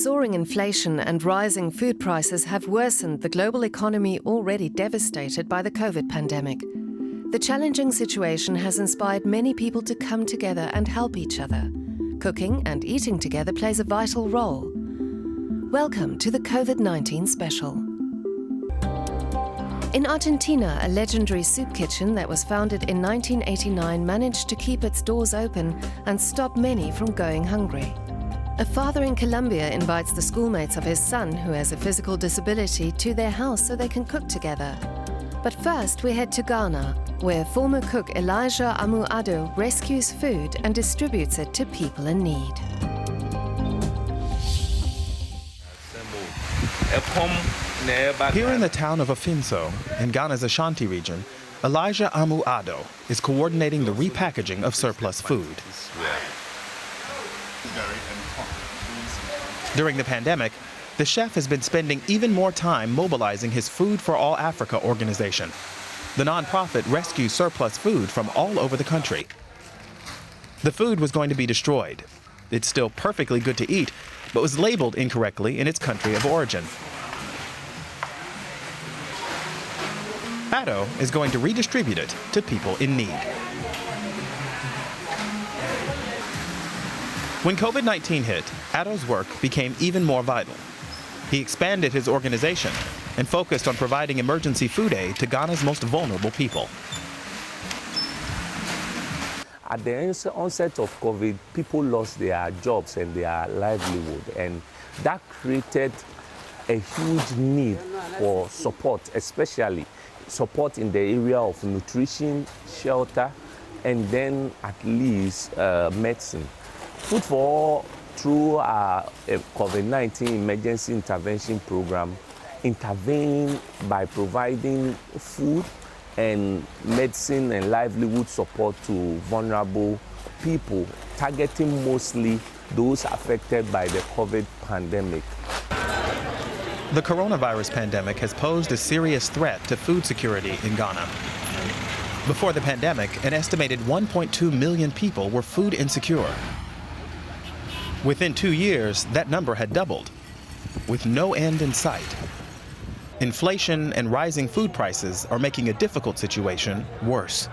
soaring inflation and rising food prices have worsened the global economy already devastated by the COVID pandemic. The challenging situation has inspired many people to come together and help each other. Cooking and eating together plays a vital role. Welcome to the COVID-19 special. In Argentina, a legendary soup kitchen that was founded in 1989 managed to keep its doors open and stop many from going hungry. A father in Colombia invites the schoolmates of his son, who has a physical disability, to their house so they can cook together. But first, we head to Ghana, where former cook Elijah Amu-Ado rescues food and distributes it to people in need. Here in the town of Afinso, in Ghana's Ashanti region, Elijah Amu-Ado is coordinating the repackaging of surplus food. During the pandemic, the chef has been spending even more time mobilizing his Food for All Africa organization. The nonprofit rescues surplus food from all over the country. The food was going to be destroyed. It's still perfectly good to eat, but was labeled incorrectly in its country of origin. Ado is going to redistribute it to people in need. When COVID-19 hit, Ado's work became even more vital. He expanded his organization and focused on providing emergency food aid to Ghana's most vulnerable people. At the onset of COVID, people lost their jobs and their livelihood, and that created a huge need for support, especially support in the area of nutrition, shelter, and then at least medicine. Food for All, through our COVID-19 emergency intervention program, intervened by providing food and medicine and livelihood support to vulnerable people, targeting mostly those affected by the COVID pandemic. The coronavirus pandemic has posed a serious threat to food security in Ghana. Before the pandemic, an estimated 1.2 million people were food insecure. Within 2 years, that number had doubled, with no end in sight. Inflation and rising food prices are making a difficult situation worse.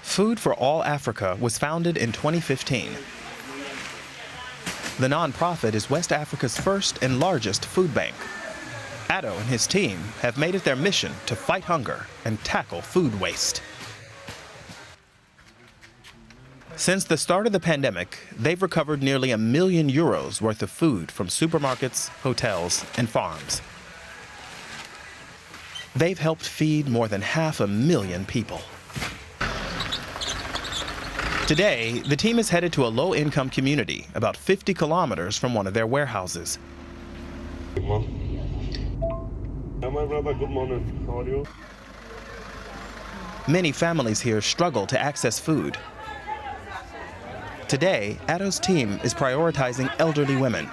Food for All Africa was founded in 2015. The nonprofit is West Africa's first and largest food bank. Ado and his team have made it their mission to fight hunger and tackle food waste. Since the start of the pandemic, they've recovered nearly €1 million worth of food from supermarkets, hotels, and farms. They've helped feed more than 500,000 people. Today, the team is headed to a low-income community about 50 kilometers from one of their warehouses. Hi, my brother. Good morning. How are you? Many families here struggle to access food. Today, Ado's team is prioritizing elderly women.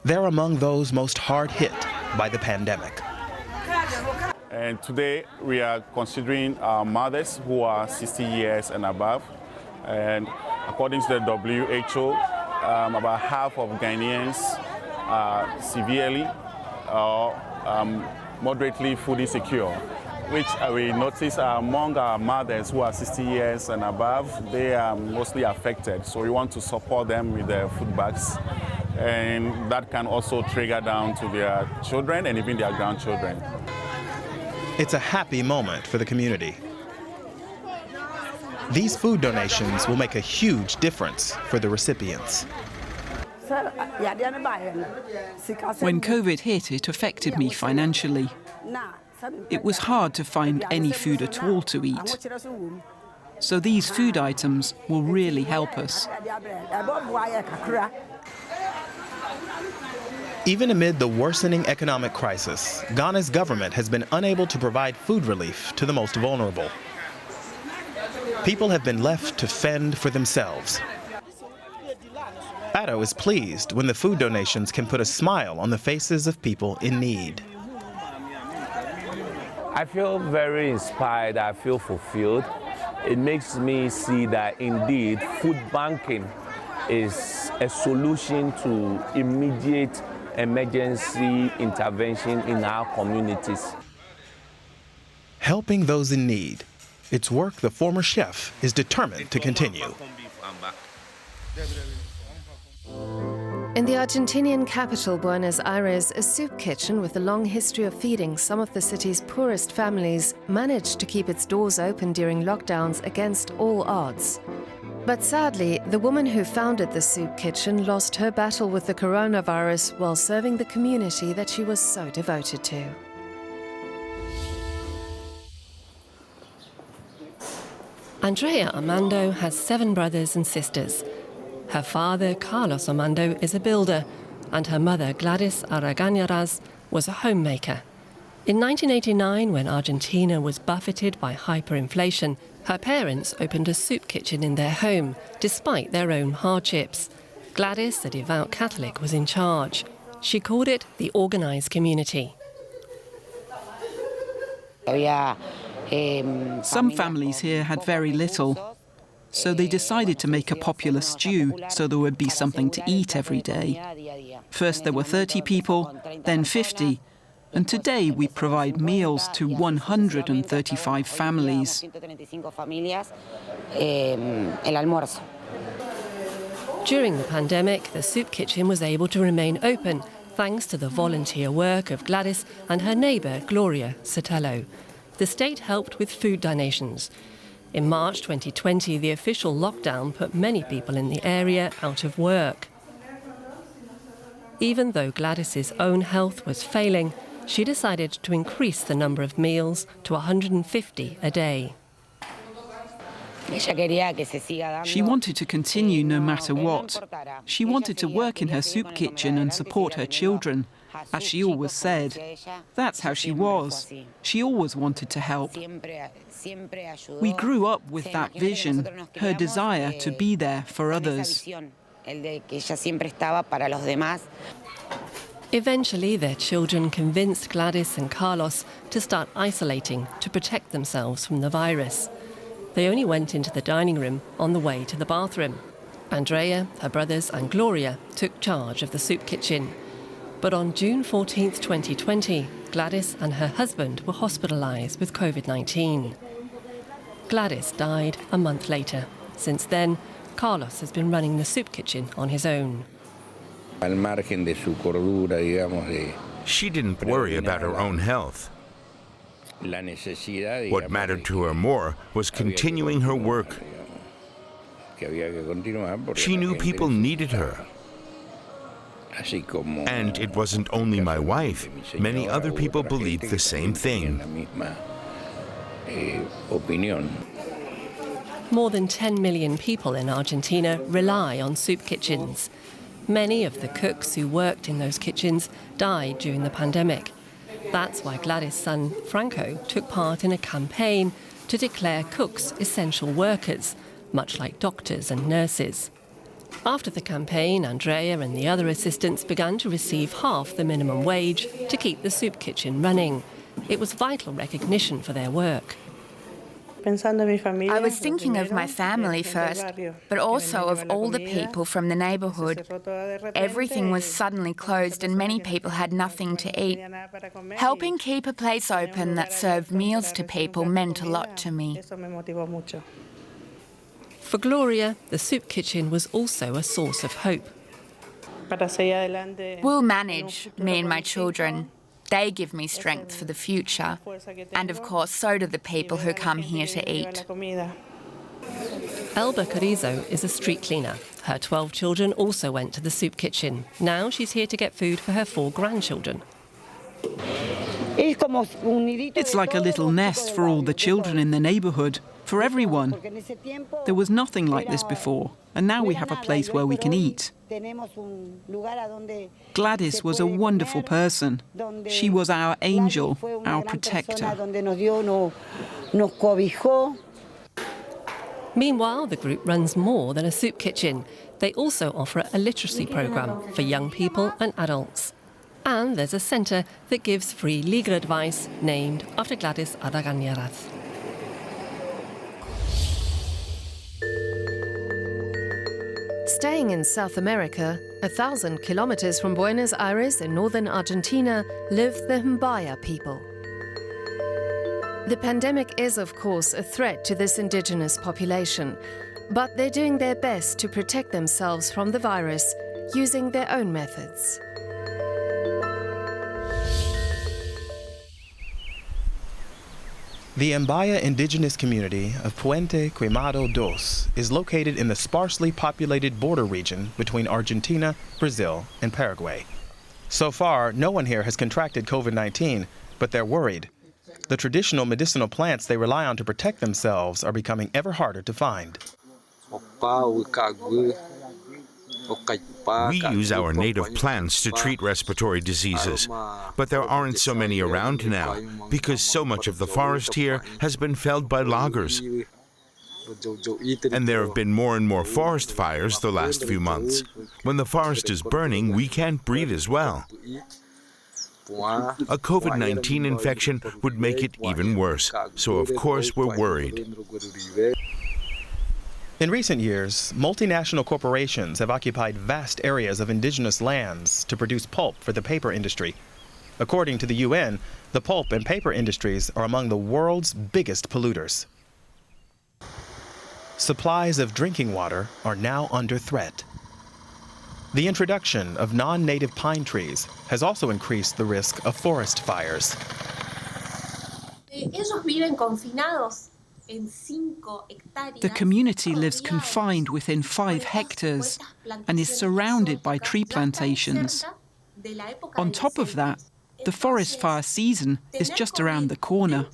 They're among those most hard hit by the pandemic. And today we are considering mothers who are 60 years and above. And according to the WHO, about half of Ghanaians are severely or moderately food insecure, which we notice among our mothers who are 60 years and above, they are mostly affected. So we want to support them with their food bags. And that can also trigger down to their children and even their grandchildren. It's a happy moment for the community. These food donations will make a huge difference for the recipients. When COVID hit, it affected me financially. It was hard to find any food at all to eat. So these food items will really help us. Even amid the worsening economic crisis, Ghana's government has been unable to provide food relief to the most vulnerable. People have been left to fend for themselves. Ado is pleased when the food donations can put a smile on the faces of people in need. I feel very inspired. I feel fulfilled. It makes me see that indeed food banking is a solution to immediate emergency intervention in our communities. Helping those in need. It's work the former chef is determined to continue. In the Argentinian capital, Buenos Aires, a soup kitchen with a long history of feeding some of the city's poorest families managed to keep its doors open during lockdowns against all odds. But sadly, the woman who founded the soup kitchen lost her battle with the coronavirus while serving the community that she was so devoted to. Andrea Armando has 7 brothers and sisters. Her father, Carlos Armando, is a builder, and her mother, Gladys Aragañaraz, was a homemaker. In 1989, when Argentina was buffeted by hyperinflation, her parents opened a soup kitchen in their home, despite their own hardships. Gladys, a devout Catholic, was in charge. She called it the organised community. Some families here had very little, so they decided to make a popular stew so there would be something to eat every day. First there were 30 people, then 50, and today we provide meals to 135 families. During the pandemic, the soup kitchen was able to remain open thanks to the volunteer work of Gladys and her neighbour, Gloria Sotelo. The state helped with food donations. In March 2020, the official lockdown put many people in the area out of work. Even though Gladys's own health was failing, she decided to increase the number of meals to 150 a day. She wanted to continue no matter what. She wanted to work in her soup kitchen and support her children, as she always said. That's how she was. She always wanted to help. We grew up with that vision, her desire to be there for others. Eventually, their children convinced Gladys and Carlos to start isolating to protect themselves from the virus. They only went into the dining room on the way to the bathroom. Andrea, her brothers and Gloria took charge of the soup kitchen. But on June 14, 2020, Gladys and her husband were hospitalised with COVID-19. Gladys died a month later. Since then, Carlos has been running the soup kitchen on his own. She didn't worry about her own health. What mattered to her more was continuing her work. She knew people needed her. And it wasn't only my wife. Many other people believed the same thing. More than 10 million people in Argentina rely on soup kitchens. Many of the cooks who worked in those kitchens died during the pandemic. That's why Gladys' son, Franco, took part in a campaign to declare cooks essential workers, much like doctors and nurses. After the campaign, Andrea and the other assistants began to receive half the minimum wage to keep the soup kitchen running. It was vital recognition for their work. I was thinking of my family first, but also of all the people from the neighbourhood. Everything was suddenly closed and many people had nothing to eat. Helping keep a place open that served meals to people meant a lot to me. For Gloria, the soup kitchen was also a source of hope. We'll manage, me and my children. They give me strength for the future. And of course, so do the people who come here to eat. Elba Carrizo is a street cleaner. Her 12 children also went to the soup kitchen. Now she's here to get food for her 4 grandchildren. It's like a little nest for all the children in the neighbourhood, for everyone. There was nothing like this before, and now we have a place where we can eat. Gladys was a wonderful person. She was our angel, our protector. Meanwhile, the group runs more than a soup kitchen. They also offer a literacy programme for young people and adults. And there's a centre that gives free legal advice named after Gladys Aragañaraz. staying in South America, 1,000 kilometers from Buenos Aires in northern Argentina, live the Mbaya people. The pandemic is, of course, a threat to this indigenous population, but they're doing their best to protect themselves from the virus using their own methods. The Mbaya indigenous community of Puente Queimado II is located in the sparsely populated border region between Argentina, Brazil, and Paraguay. So far, no one here has contracted COVID-19, but they're worried. The traditional medicinal plants they rely on to protect themselves are becoming ever harder to find. We use our native plants to treat respiratory diseases, but there aren't so many around now because so much of the forest here has been felled by loggers. And there have been more and more forest fires the last few months. When the forest is burning, we can't breathe as well. A COVID-19 infection would make it even worse, so of course we're worried. In recent years, multinational corporations have occupied vast areas of indigenous lands to produce pulp for the paper industry. According to the UN, the pulp and paper industries are among the world's biggest polluters. Supplies of drinking water are now under threat. The introduction of non-native pine trees has also increased the risk of forest fires. The community lives confined within 5 hectares and is surrounded by tree plantations. On top of that, the forest fire season is just around the corner.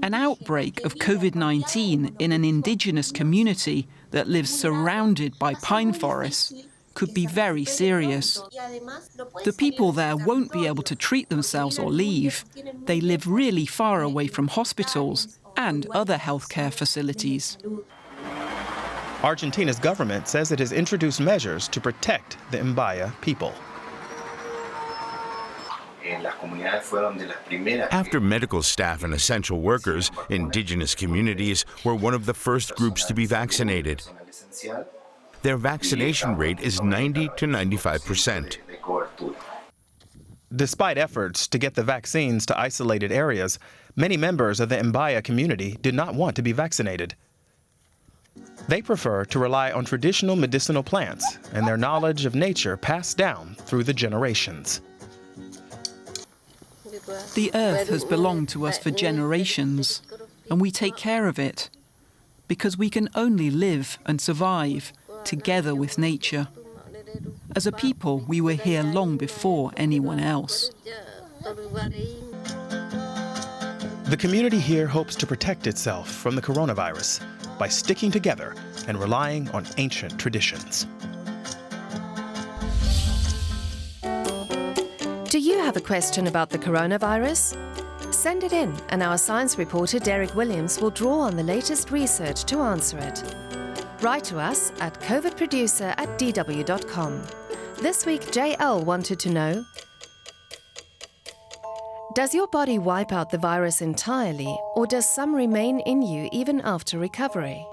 An outbreak of COVID-19 in an indigenous community that lives surrounded by pine forests could be very serious. The people there won't be able to treat themselves or leave. They live really far away from hospitals and other healthcare facilities. Argentina's government says it has introduced measures to protect the Mbaya people. After medical staff and essential workers, indigenous communities were one of the first groups to be vaccinated. Their vaccination rate is 90 to 95%. Despite efforts to get the vaccines to isolated areas, many members of the Mbaya community did not want to be vaccinated. They prefer to rely on traditional medicinal plants and their knowledge of nature passed down through the generations. The earth has belonged to us for generations, and we take care of it, because we can only live and survive together with nature. As a people, we were here long before anyone else. The community here hopes to protect itself from the coronavirus by sticking together and relying on ancient traditions. Do you have a question about the coronavirus? Send it in, and our science reporter Derek Williams will draw on the latest research to answer it. Write to us at covidproducer@dw.com. This week, JL wanted to know, does your body wipe out the virus entirely, or does some remain in you even after recovery?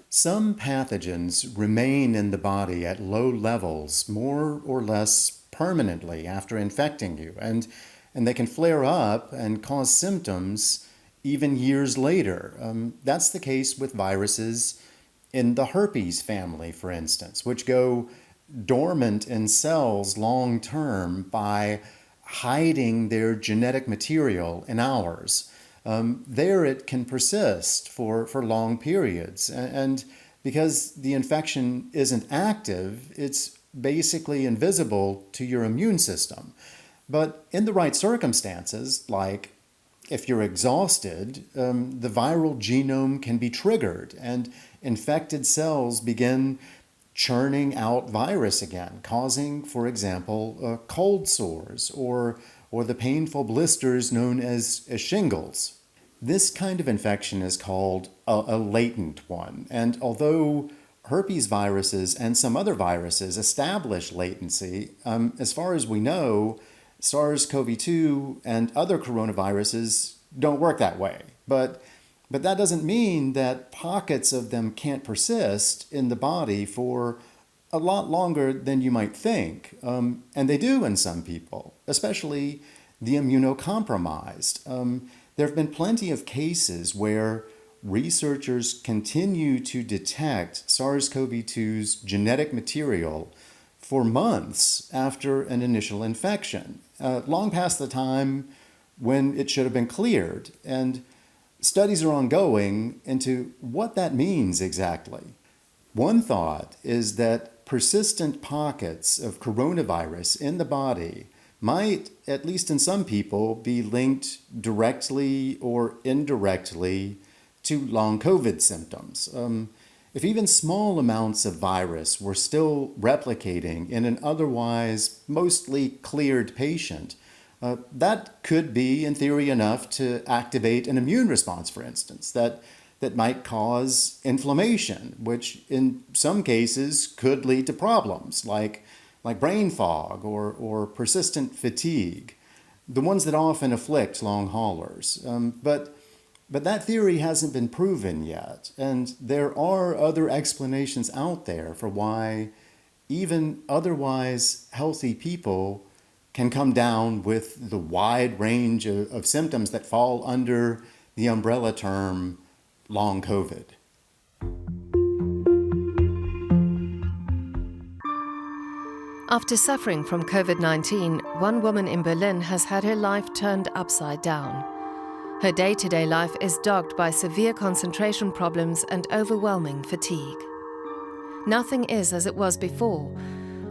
Some pathogens remain in the body at low levels, more or less permanently after infecting you, and they can flare up and cause symptoms even years later. That's the case with viruses in the herpes family, for instance, which go dormant in cells long term by hiding their genetic material in ours. There it can persist for long periods, and because the infection isn't active, it's basically invisible to your immune system. But in the right circumstances, like if you're exhausted, the viral genome can be triggered and infected cells begin churning out virus again, causing, for example, cold sores or the painful blisters known as shingles. This kind of infection is called a latent one, and although herpes viruses and some other viruses establish latency, as far as we know, SARS-CoV-2 and other coronaviruses don't work that way. But But that doesn't mean that pockets of them can't persist in the body for a lot longer than you might think. And they do in some people, especially the immunocompromised. There have been plenty of cases where researchers continue to detect SARS-CoV-2's genetic material for months after an initial infection, long past the time when it should have been cleared. And studies are ongoing into what that means exactly. One thought is that persistent pockets of coronavirus in the body might, at least in some people, be linked directly or indirectly to long COVID symptoms. If even small amounts of virus were still replicating in an otherwise mostly cleared patient, that could be, in theory, enough to activate an immune response, for instance, that might cause inflammation, which in some cases could lead to problems like brain fog or persistent fatigue, the ones that often afflict long haulers. But that theory hasn't been proven yet, and there are other explanations out there for why even otherwise healthy people can come down with the wide range of symptoms that fall under the umbrella term long COVID. After suffering from COVID-19, one woman in Berlin has had her life turned upside down. Her day-to-day life is dogged by severe concentration problems and overwhelming fatigue. Nothing is as it was before.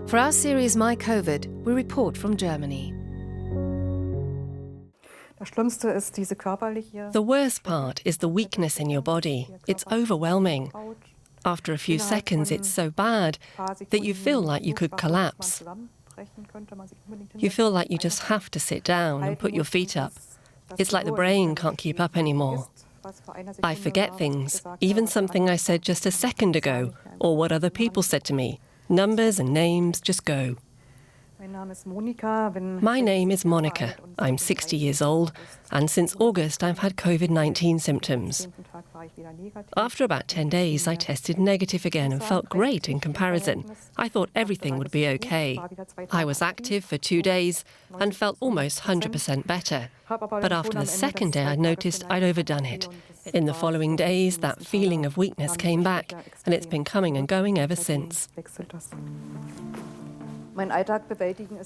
For our series My COVID, we report from Germany. The worst part is the weakness in your body. It's overwhelming. After a few seconds, it's so bad that you feel like you could collapse. You feel like you just have to sit down and put your feet up. It's like the brain can't keep up anymore. I forget things, even something I said just a second ago, or what other people said to me. Numbers and names just go. My name is Monica. I'm 60 years old, and since August I've had COVID-19 symptoms. After about 10 days, I tested negative again and felt great in comparison. I thought everything would be okay. I was active for 2 days and felt almost 100% better. But after the second day, I noticed I'd overdone it. In the following days, that feeling of weakness came back, and it's been coming and going ever since.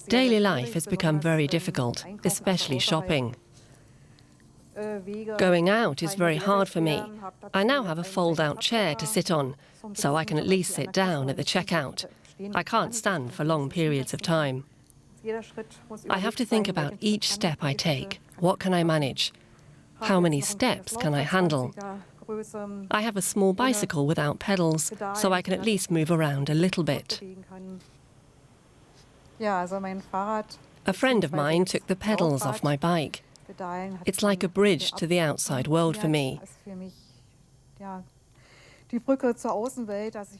Daily life has become very difficult, especially shopping. Going out is very hard for me. I now have a fold-out chair to sit on, so I can at least sit down at the checkout. I can't stand for long periods of time. I have to think about each step I take. What can I manage? How many steps can I handle? I have a small bicycle without pedals, so I can at least move around a little bit. A friend of mine took the pedals off my bike. It's like a bridge to the outside world for me.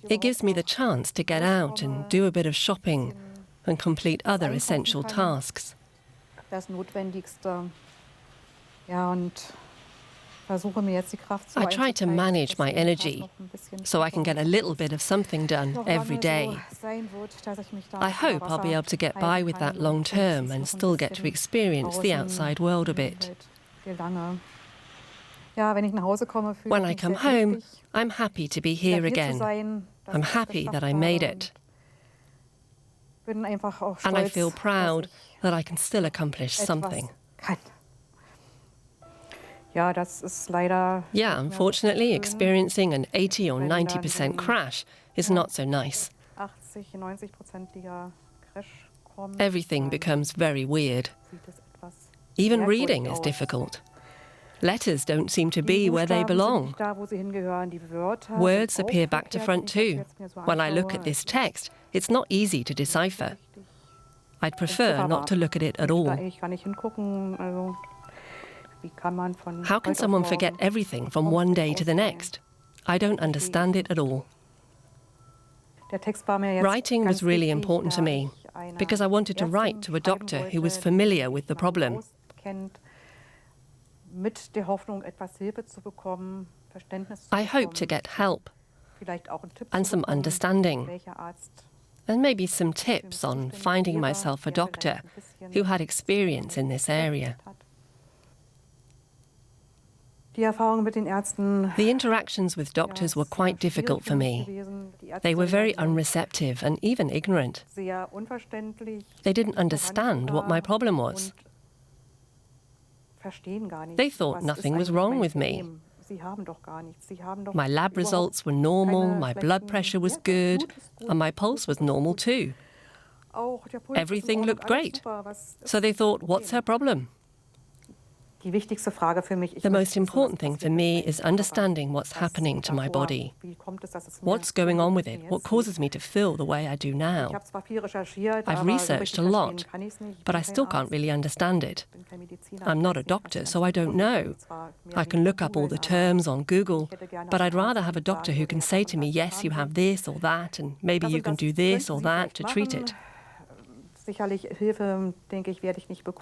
It gives me the chance to get out and do a bit of shopping and complete other essential tasks. I try to manage my energy so I can get a little bit of something done every day. I hope I'll be able to get by with that long term and still get to experience the outside world a bit. When I come home, I'm happy to be here again. I'm happy that I made it. And I feel proud that I can still accomplish something. Yeah, unfortunately, experiencing an 80 or 90% crash is not so nice. Everything becomes very weird. Even reading is difficult. Letters don't seem to be where they belong. Words appear back to front too. When I look at this text, it's not easy to decipher. I'd prefer not to look at it at all. How can someone forget everything from one day to the next? I don't understand it at all. Writing was really important to me because I wanted to write to a doctor who was familiar with the problem. I hope to get help and some understanding, and maybe some tips on finding myself a doctor who had experience in this area. The interactions with doctors were quite difficult for me. They were very unreceptive and even ignorant. They didn't understand what my problem was. They thought nothing was wrong with me. My lab results were normal, my blood pressure was good, and my pulse was normal too. Everything looked great. So they thought, what's her problem? The most important thing for me is understanding what's happening to my body. What's going on with it? What causes me to feel the way I do now? I've researched a lot, but I still can't really understand it. I'm not a doctor, so I don't know. I can look up all the terms on Google, but I'd rather have a doctor who can say to me, yes, you have this or that, and maybe you can do this or that to treat it.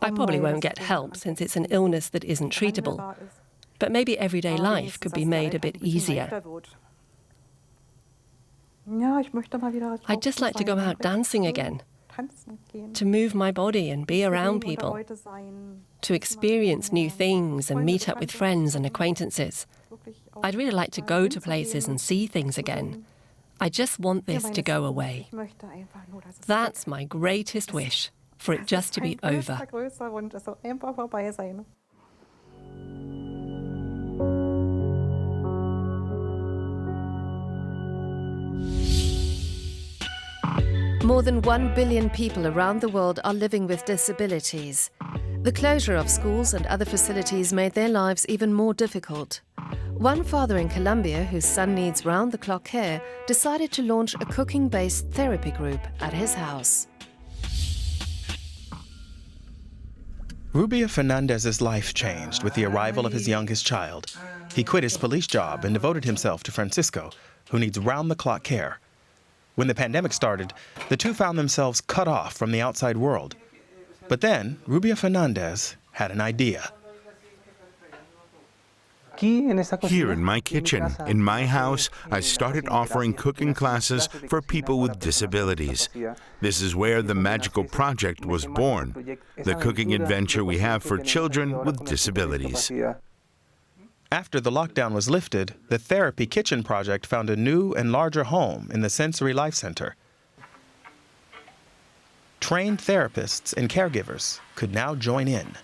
I probably won't get help since it's an illness that isn't treatable, but maybe everyday life could be made a bit easier. I'd just like to go out dancing again, to move my body and be around people, to experience new things and meet up with friends and acquaintances. I'd really like to go to places and see things again. I just want this to go away. That's my greatest wish, for it just to be over. More than 1 billion people around the world are living with disabilities. The closure of schools and other facilities made their lives even more difficult. One father in Colombia, whose son needs round-the-clock care, decided to launch a cooking-based therapy group at his house. Rubia Fernandez's life changed with the arrival of his youngest child. He quit his police job and devoted himself to Francisco, who needs round-the-clock care. When the pandemic started, the two found themselves cut off from the outside world. But then, Rubia Fernandez had an idea. Here in my kitchen, in my house, I started offering cooking classes for people with disabilities. This is where the magical project was born, the cooking adventure we have for children with disabilities. After the lockdown was lifted, the Therapy Kitchen project found a new and larger home in the Sensory Life Center. Trained therapists and caregivers could now join in.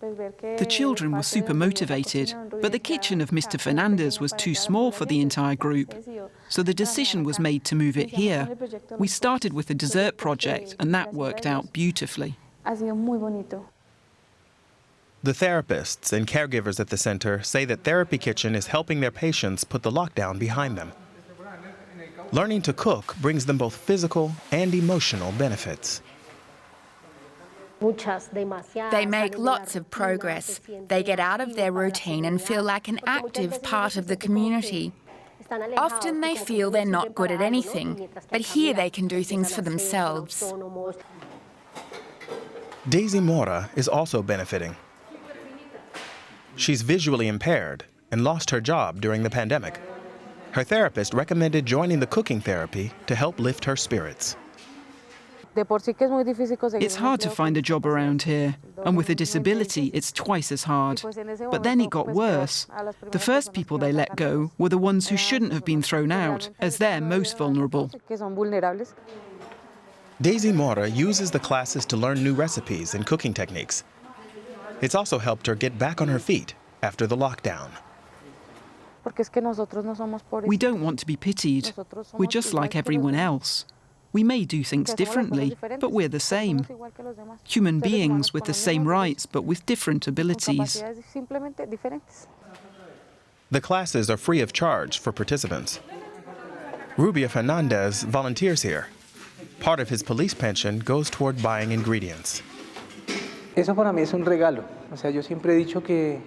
The children were super motivated, but the kitchen of Mr. Fernandez was too small for the entire group. So the decision was made to move it here. We started with a dessert project, and that worked out beautifully. The therapists and caregivers at the center say that Therapy Kitchen is helping their patients put the lockdown behind them. Learning to cook brings them both physical and emotional benefits. They make lots of progress. They get out of their routine and feel like an active part of the community. Often they feel they're not good at anything, but here they can do things for themselves. Daisy Mora is also benefiting. She's visually impaired and lost her job during the pandemic. Her therapist recommended joining the cooking therapy to help lift her spirits. It's hard to find a job around here, and with a disability, it's twice as hard. But then it got worse. The first people they let go were the ones who shouldn't have been thrown out, as they're most vulnerable. Daisy Mora uses the classes to learn new recipes and cooking techniques. It's also helped her get back on her feet after the lockdown. We don't want to be pitied. We're just like everyone else. We may do things differently, but we're the same. Human beings with the same rights, but with different abilities. The classes are free of charge for participants. Rubia Fernandez volunteers here. Part of his police pension goes toward buying ingredients. Eso para mí es un regalo. O sea, yo siempre he dicho que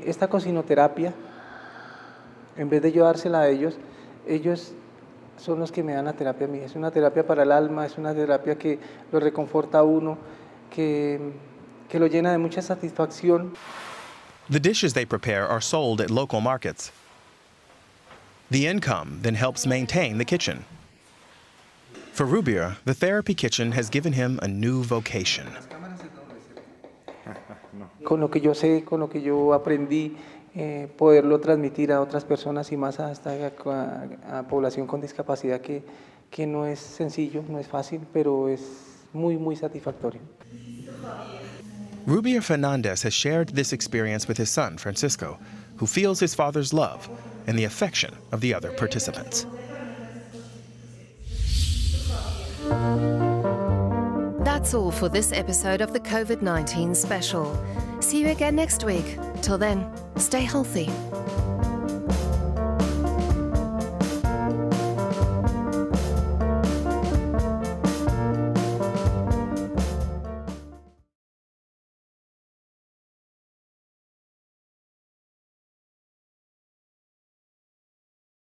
esta cocinoterapia, en vez de yo dársela a ellos son los que me dan la terapia a mí. Es una terapia para el alma, es una terapia que lo reconforta a uno, que lo llena de mucha satisfacción. The dishes they prepare are sold at local markets. The income then helps maintain the kitchen. For Rubia, the therapy kitchen has given him a new vocation. Con lo que yo sé, con lo que yo aprendí, poderlo transmitir a otras personas y más a población con discapacidad que no es sencillo, no es fácil, pero es muy, muy satisfactorio. Rubia Fernandez has shared this experience with his son, Francisco, who feels his father's love and the affection of the other participants. That's all for this episode of the COVID-19 special. See you again next week. Till then, stay healthy.